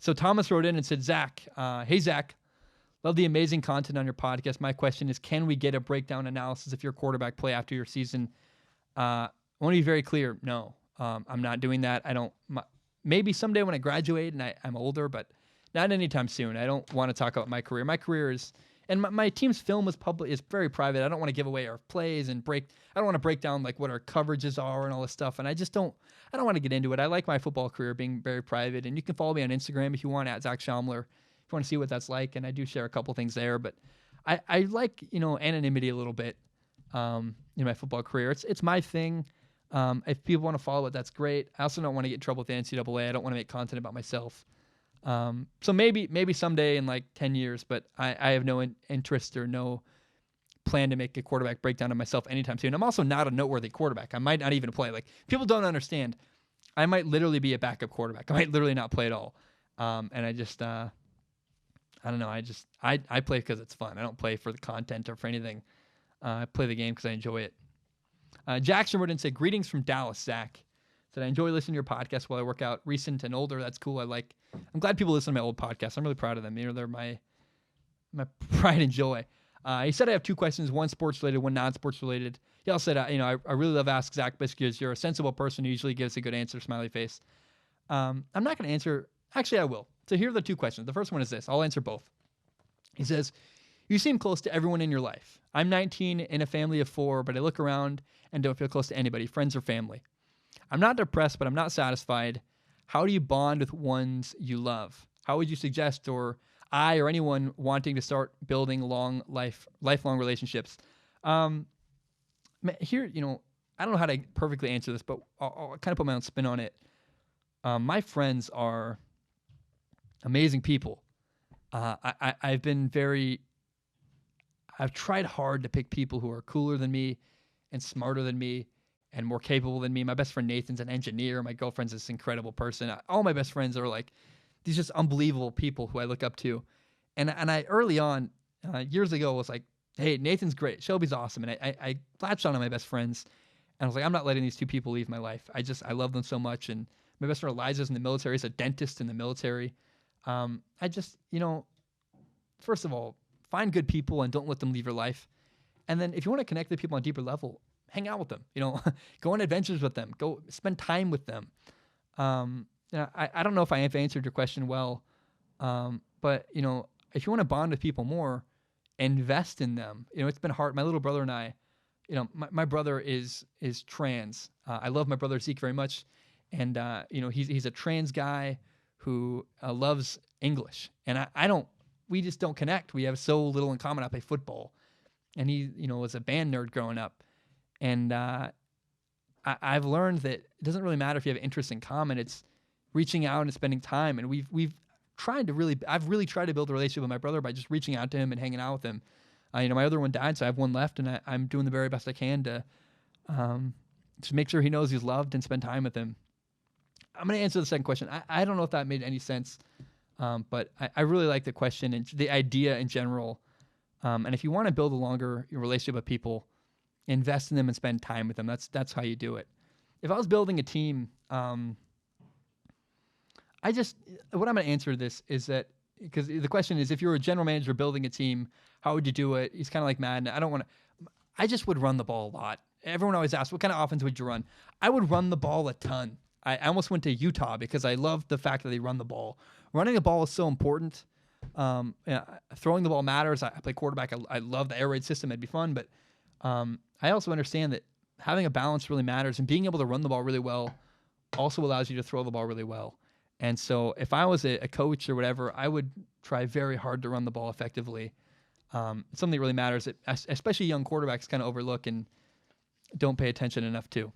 So Thomas wrote in and said, Zach, hey, Zach, love the amazing content on your podcast. My question is, can we get a breakdown analysis of your quarterback play after your season? I want to be very clear. No, I'm not doing that. Maybe someday when I graduate and I'm older, but not anytime soon. I don't want to talk about my career. My career is, and my team's film is very private. I don't want to give away our plays and I don't want to break down like what our coverages are and all this stuff. And I don't want to get into it. I like my football career being very private, and you can follow me on Instagram if you want at Zach Schaumler, if you want to see what that's like. And I do share a couple things there, but I like, anonymity a little bit, in my football career. It's my thing. If people want to follow it, that's great. I also don't want to get in trouble with the NCAA. I don't want to make content about myself. So maybe someday in like 10 years, but I have no interest or no plan to make a quarterback breakdown of myself anytime soon. I'm also not a noteworthy quarterback. I might not even play. Like, people don't understand. I might literally be a backup quarterback. I might literally not play at all. And I just, I don't know. I play because it's fun. I don't play for the content or for anything. I play the game because I enjoy it. Jackson wrote in and said, greetings from Dallas, Zach. Said, I enjoy listening to your podcast while I work out. Recent and older, that's cool. I'm glad people listen to my old podcasts. I'm really proud of them. They're my pride and joy. He said, I have two questions, one sports related, one non-sports related. He also said, I really love Ask Zach because you're a sensible person who usually gives a good answer, smiley face. I'm not going to answer. Actually, I will. So here are the two questions. The first one is this. I'll answer both. He says, you seem close to everyone in your life. I'm 19 in a family of 4, but I look around and don't feel close to anybody, friends or family. I'm not depressed, but I'm not satisfied. How do you bond with ones you love? How would you suggest, or anyone wanting to start building lifelong relationships? Here, I don't know how to perfectly answer this, but I'll kind of put my own spin on it. My friends are amazing people. I've tried hard to pick people who are cooler than me and smarter than me and more capable than me. My best friend Nathan's an engineer. My girlfriend's this incredible person. All my best friends are like these just unbelievable people who I look up to. And I early on, years ago, was like, hey, Nathan's great. Shelby's awesome. And I latched on to my best friends. And I was like, I'm not letting these two people leave my life. I love them so much. And my best friend Eliza's in the military. He's a dentist in the military. First of all, find good people and don't let them leave your life. And then if you want to connect with people on a deeper level, hang out with them, go on adventures with them, go spend time with them. I don't know if I have answered your question well, but if you want to bond with people more, invest in them. It's been hard. My little brother and I, my brother is trans. I love my brother Zeke very much. And, he's a trans guy who loves English. And we just don't connect. We have so little in common. I play football. And he, was a band nerd growing up. And I've learned that it doesn't really matter if you have interests in common. It's reaching out and spending time. And I've really tried to build a relationship with my brother by just reaching out to him and hanging out with him. My other one died, so I have one left, and I'm doing the very best I can to just make sure he knows he's loved and spend time with him. I'm going to answer the second question. I don't know if that made any sense, but I really like the question and the idea in general. And if you want to build a longer relationship with people, invest in them and spend time with them. That's how you do it. If I was building a team, what I'm going to answer this is that, because the question is, if you're a general manager building a team, how would you do it? He's kind of like Madden. I just would run the ball a lot. Everyone always asks, what kind of offense would you run? I would run the ball a ton. I almost went to Utah because I love the fact that they run the ball. Running the ball is so important. Throwing the ball matters. I play quarterback. I love the air raid system. It'd be fun, but I also understand that having a balance really matters, and being able to run the ball really well also allows you to throw the ball really well. And so if I was a coach or whatever, I would try very hard to run the ball effectively. It's something that really matters, that especially young quarterbacks kind of overlook and don't pay attention enough to.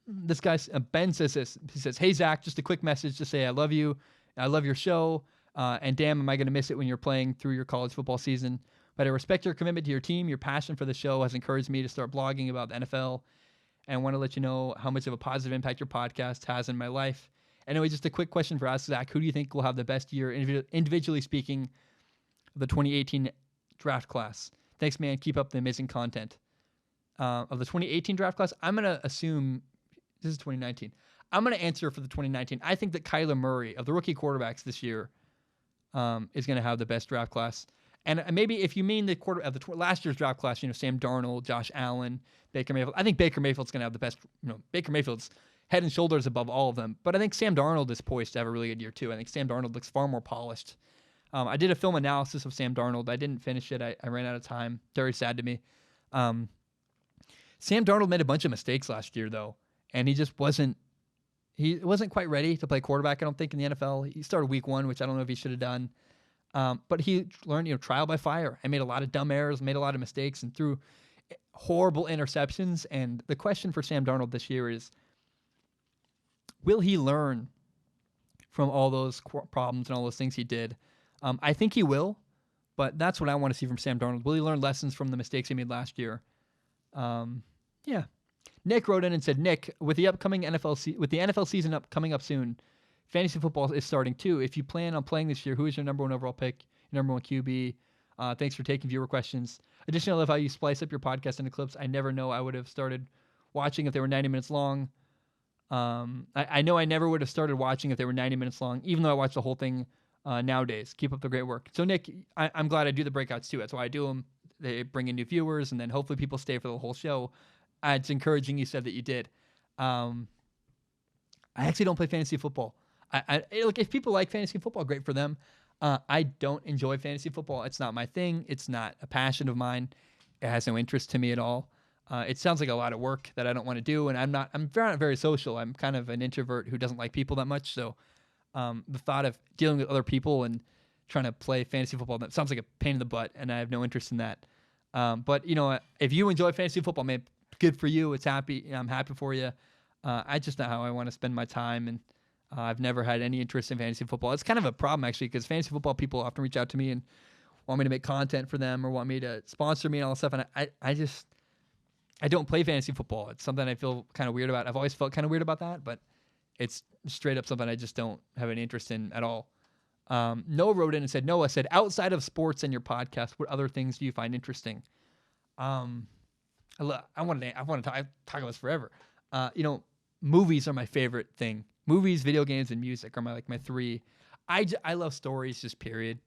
This guy, Ben, says this. He says, hey, Zach, just a quick message to say I love you. I love your show. And damn, am I going to miss it when you're playing through your college football season. But I respect your commitment to your team. Your passion for the show has encouraged me to start blogging about the NFL. And I want to let you know how much of a positive impact your podcast has in my life. Anyway, just a quick question for us, Zach. Who do you think will have the best year, individually speaking, of the 2018 draft class? Thanks, man. Keep up the amazing content. Of the 2018 draft class, I'm going to assume, this is 2019. I'm going to answer for the 2019. I think that Kyler Murray, of the rookie quarterbacks this year, is going to have the best draft class. And maybe if you mean the quarter of the last year's draft class, Sam Darnold, Josh Allen, Baker Mayfield. I think Baker Mayfield's going to have the best. Baker Mayfield's head and shoulders above all of them. But I think Sam Darnold is poised to have a really good year too. I think Sam Darnold looks far more polished. I did a film analysis of Sam Darnold. I didn't finish it. I ran out of time. Very sad to me. Sam Darnold made a bunch of mistakes last year though, and he just wasn't. He wasn't quite ready to play quarterback, I don't think, in the NFL. He started week 1, which I don't know if he should have done. But he learned, trial by fire. I made a lot of dumb errors, made a lot of mistakes, and threw horrible interceptions. And the question for Sam Darnold this year is, will he learn from all those problems and all those things he did? I think he will, but that's what I want to see from Sam Darnold. Will he learn lessons from the mistakes he made last year? Yeah. Nick wrote in and said, Nick, with the upcoming NFL season coming up soon, fantasy football is starting too. If you plan on playing this year, who is your number 1 overall pick, your number 1 QB? Thanks for taking viewer questions. Additionally, I love how you splice up your podcast into clips. I never know I would have started watching if they were 90 minutes long. I know I never would have started watching if they were 90 minutes long, even though I watch the whole thing nowadays. Keep up the great work. So, Nick, I'm glad I do the breakouts too. That's why I do them. They bring in new viewers, and then hopefully people stay for the whole show. It's encouraging you said that you did. I actually don't play fantasy football. Look, if people like fantasy football, great for them. I don't enjoy fantasy football. It's not my thing. It's not a passion of mine. It has no interest to me at all. It sounds like a lot of work that I don't want to do, and I'm not very social. I'm kind of an introvert who doesn't like people that much. So the thought of dealing with other people and trying to play fantasy football, that sounds like a pain in the butt, and I have no interest in that. But if you enjoy fantasy football, man, good for you. I'm happy for you. I just not how I want to spend my time, and I've never had any interest in fantasy football. It's kind of a problem actually, because fantasy football people often reach out to me and want me to make content for them or want me to sponsor me and all that stuff. And I don't play fantasy football. It's something I feel kind of weird about. I've always felt kind of weird about that, but it's straight up something I just don't have any interest in at all. Noah wrote in and said, Noah said, outside of sports and your podcast, what other things do you find interesting? I want to talk about this forever. Movies are my favorite thing. Movies, video games, and music are my 3. I love stories, just period.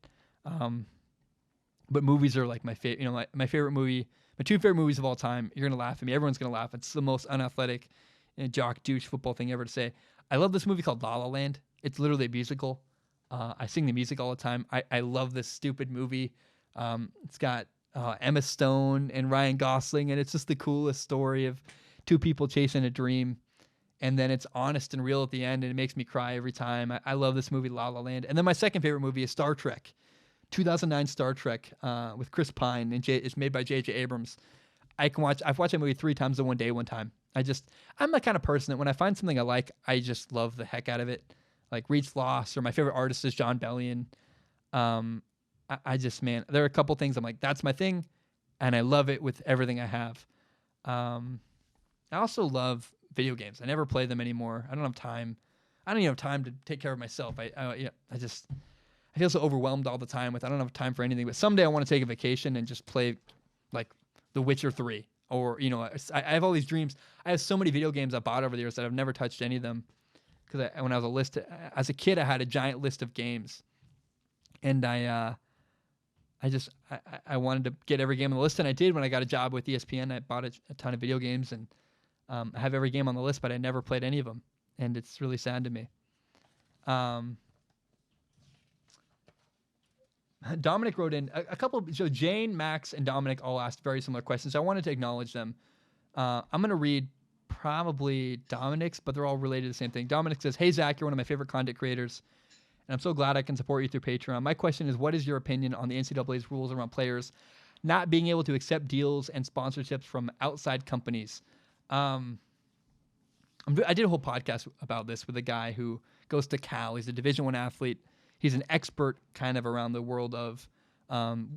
But movies are like my favorite. My favorite movie, my 2 favorite movies of all time. You're gonna laugh at me. Everyone's gonna laugh. It's the most unathletic, jock douche football thing ever to say. I love this movie called La La Land. It's literally a musical. I sing the music all the time. I love this stupid movie. It's got Emma Stone and Ryan Gosling, and it's just the coolest story of 2 people chasing a dream. And then it's honest and real at the end, and it makes me cry every time. I love this movie, La La Land. And then my second favorite movie is Star Trek, 2009 Star Trek with Chris Pine, and it's made by J.J. Abrams. I've watched that movie 3 times in one day, one time. I'm the kind of person that when I find something I like, I just love the heck out of it. Like Reach Lost, or my favorite artist is John Bellion. Man, there are a couple things I'm like, that's my thing, and I love it with everything I have. I also love video games. I never play them anymore. I don't have time. I don't even have time to take care of myself. I feel so overwhelmed all the time with I don't have time for anything. But someday I want to take a vacation and just play like The Witcher 3. Or, I have all these dreams. I have so many video games I bought over the years that I've never touched any of them. Because when I was as a kid, I had a giant list of games. And I wanted to get every game on the list, and I did when I got a job with ESPN. I bought a ton of video games, and I have every game on the list, but I never played any of them, and it's really sad to me. Dominic wrote in a couple. So Jane, Max, and Dominic all asked very similar questions. I wanted to acknowledge them. I'm going to read probably Dominic's, but they're all related to the same thing. Dominic says, "Hey Zach, you're one of my favorite content creators, and I'm so glad I can support you through Patreon. My question is, what is your opinion on the NCAA's rules around players not being able to accept deals and sponsorships from outside companies?" I did a whole podcast about this with a guy who goes to Cal. He's a Division I athlete. He's an expert kind of around the world of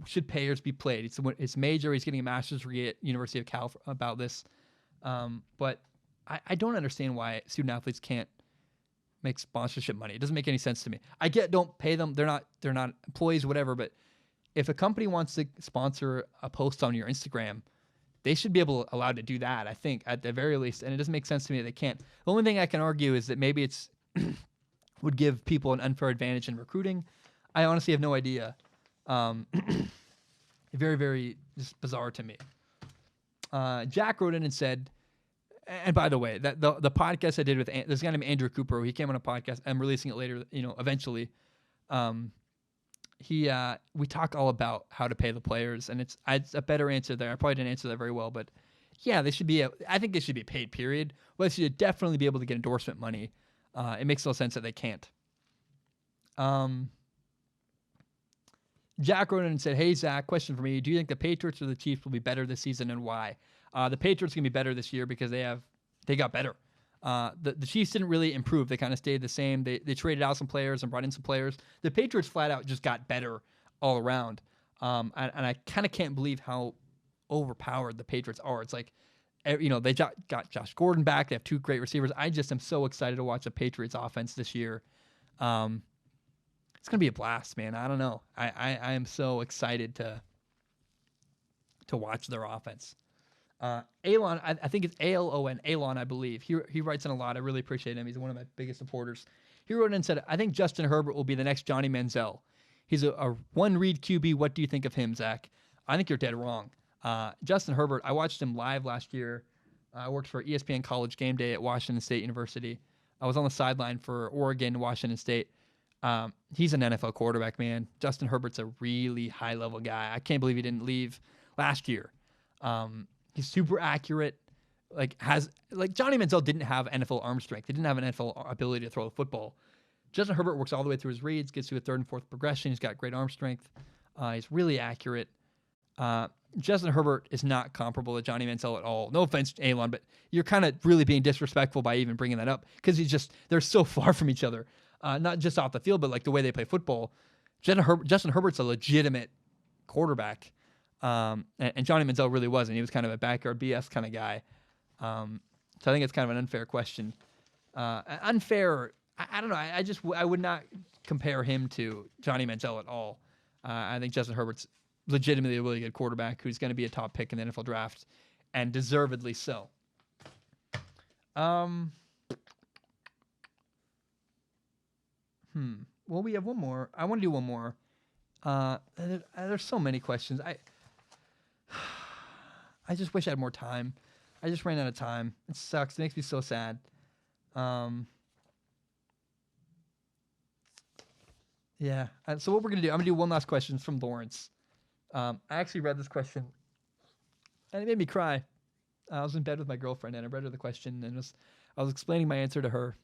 should payers be played. It's major. He's getting a master's degree at University of Cal about this. But I don't understand why student athletes can't make sponsorship money. It doesn't make any sense to me. I get don't pay them. They're not employees, whatever. But if a company wants to sponsor a post on your Instagram, they should be allowed to do that, I think, at the very least. And it doesn't make sense to me that they can't. The only thing I can argue is that maybe it's would give people an unfair advantage in recruiting. I honestly have no idea. Very, very just bizarre to me. Jack wrote in and said, and by the way, that the podcast I did with this guy named Andrew Cooper, he came on a podcast. I'm releasing it later, eventually. We talk all about how to pay the players, and it's a better answer there. I probably didn't answer that very well, but yeah, I think they should be paid, period. Well, they should definitely be able to get endorsement money. It makes no sense that they can't. Jack wrote in and said, hey, Zach, question for me. Do you think the Patriots or the Chiefs will be better this season, and why? The Patriots can be better this year because they got better. The Chiefs didn't really improve. They kind of stayed the same. They traded out some players and brought in some players. The Patriots flat out just got better all around. And I kind of can't believe how overpowered the Patriots are. It's like, they got Josh Gordon back. They have two great receivers. I just am so excited to watch the Patriots offense this year. It's going to be a blast, man. I don't know. I am so excited to watch their offense. Alon, I think it's Alon, Alon, I believe. He writes in a lot. I really appreciate him. He's one of my biggest supporters. He wrote in and said, I think Justin Herbert will be the next Johnny Manziel. He's a one-read QB. What do you think of him, Zach? I think you're dead wrong. Justin Herbert, I watched him live last year. I worked for ESPN College Game Day at Washington State University. I was on the sideline for Oregon, Washington State. He's an NFL quarterback, man. Justin Herbert's a really high-level guy. I can't believe he didn't leave last year. He's super accurate. Johnny Manziel didn't have NFL arm strength. He didn't have an NFL ability to throw the football. Justin Herbert works all the way through his reads, gets to a third and fourth progression. He's got great arm strength. He's really accurate. Justin Herbert is not comparable to Johnny Manziel at all. No offense, Alon, but you're kind of really being disrespectful by even bringing that up because they're so far from each other. Not just off the field, but like the way they play football. Justin Herbert's a legitimate quarterback. And Johnny Manziel really wasn't. He was kind of a backyard BS kind of guy. So I think it's kind of an unfair question. Unfair, I don't know. I would not compare him to Johnny Manziel at all. I think Justin Herbert's legitimately a really good quarterback who's going to be a top pick in the NFL draft, and deservedly so. Well, we have one more. I want to do one more. There's so many questions. I just wish I had more time. I just ran out of time. It sucks. It makes me so sad. Yeah. So what we're going to do, I'm going to do one last question from Lawrence. I actually read this question, and it made me cry. I was in bed with my girlfriend, and I read her the question, and I was explaining my answer to her,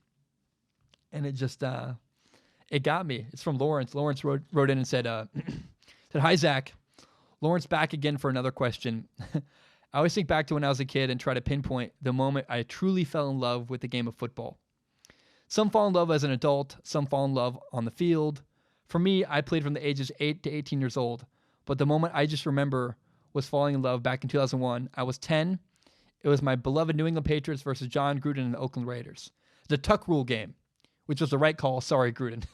and it just it got me. It's from Lawrence. Lawrence wrote in and said, "Hi, Zach. Lawrence back again for another question. I always think back to when I was a kid and try to pinpoint the moment I truly fell in love with the game of football. Some fall in love as an adult, some fall in love on the field. For me, I played from the ages 8 to 18 years old, but the moment I just remember was falling in love back in 2001. I was 10. It was my beloved New England Patriots versus John Gruden and the Oakland Raiders. The Tuck Rule game, which was the right call. Sorry, Gruden,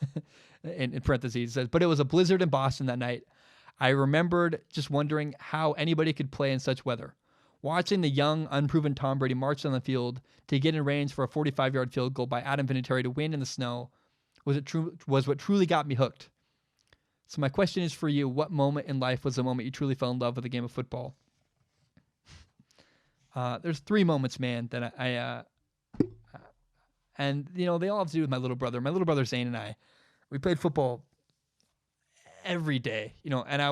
in parentheses. Says, but it was a blizzard in Boston that night. I remembered just wondering how anybody could play in such weather. Watching the young, unproven Tom Brady march on the field to get in range for a 45-yard field goal by Adam Vinatieri to win in the snow was what truly got me hooked. So my question is for you, what moment in life was the moment you truly fell in love with the game of football? There's 3 moments, man, that and they all have to do with my little brother. My little brother Zane and I, we played football every day, and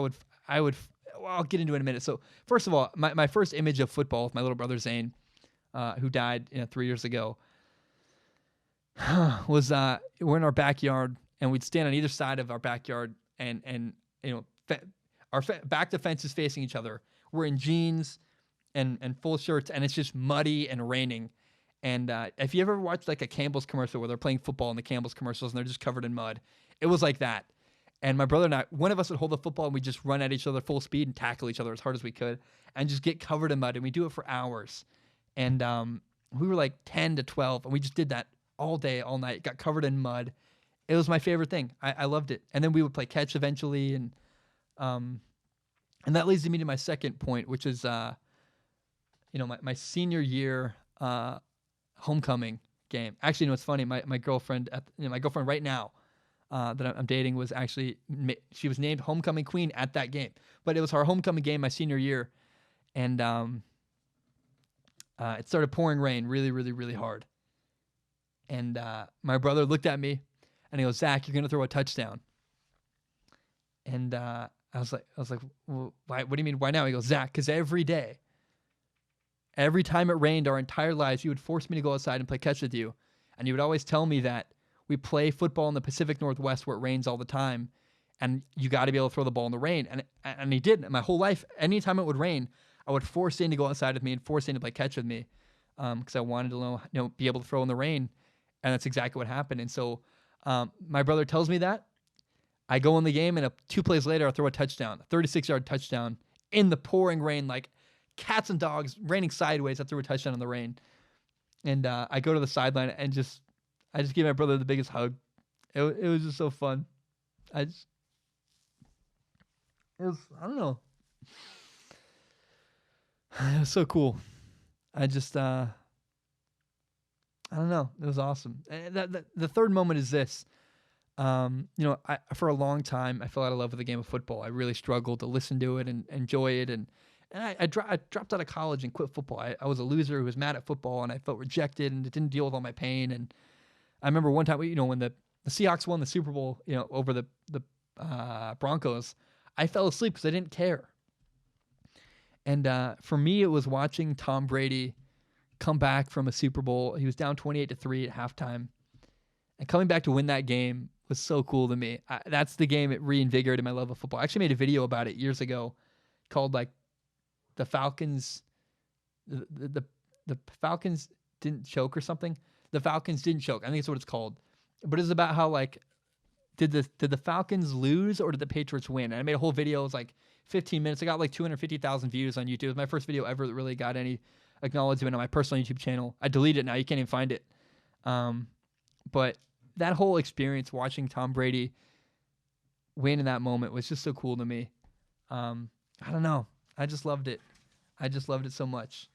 I'll get into it in a minute. So first of all, my first image of football with my little brother Zane, who died 3 years ago, was we're in our backyard, and we'd stand on either side of our backyard, and our back to fences facing each other. We're in jeans and full shirts, and it's just muddy and raining. And if you ever watched like a Campbell's commercial where they're playing football in the Campbell's commercials and they're just covered in mud, it was like that. And my brother and I, one of us would hold the football and we'd just run at each other full speed and tackle each other as hard as we could and just get covered in mud. And we do it for hours. And we were like 10 to 12, and we just did that all day, all night, got covered in mud. It was my favorite thing. I loved it. And then we would play catch eventually. And that leads me to my second point, which is my senior year homecoming game. Actually, it's funny. My girlfriend my girlfriend right now that I'm dating was actually she was named homecoming queen at that game. But it was her homecoming game my senior year, and it started pouring rain really, really, really hard. And my brother looked at me, and he goes, "Zach, you're gonna throw a touchdown." And I was like, well, why? What do you mean? Why now? He goes, "Zach, because every time it rained our entire lives, you would force me to go outside and play catch with you, and you would always tell me that we play football in the Pacific Northwest where it rains all the time, and you got to be able to throw the ball in the rain." And he did. My whole life, anytime it would rain, I would force Zane to go outside with me and force Zane to play catch with me, because I wanted to be able to throw in the rain, and that's exactly what happened. And so my brother tells me that. I go in the game, and 2 plays later, I throw a touchdown, a 36-yard touchdown in the pouring rain, like cats and dogs, raining sideways. I threw a touchdown in the rain, and I go to the sideline and I just gave my brother the biggest hug. It was just so fun. I don't know. It was so cool. I don't know. It was awesome. And the third moment is this. For a long time, I fell out of love with the game of football. I really struggled to listen to it and enjoy it. And I dropped out of college and quit football. I was a loser who was mad at football, and I felt rejected, and it didn't deal with all my pain. And I remember one time, when the Seahawks won the Super Bowl, over the Broncos, I fell asleep because I didn't care. And for me, it was watching Tom Brady come back from a Super Bowl. He was down 28-3 at halftime, and coming back to win that game was so cool to me. That's the game it reinvigorated my love of football. I actually made a video about it years ago called like the Falcons. The Falcons didn't choke or something. The Falcons didn't choke. I think that's what it's called. But it's about how did the Falcons lose or did the Patriots win? And I made a whole video. It was like 15 minutes. I got like 250,000 views on YouTube. It was my first video ever that really got any acknowledgement on my personal YouTube channel. I deleted it now. You can't even find it. But that whole experience watching Tom Brady win in that moment was just so cool to me. I don't know. I just loved it. I just loved it so much.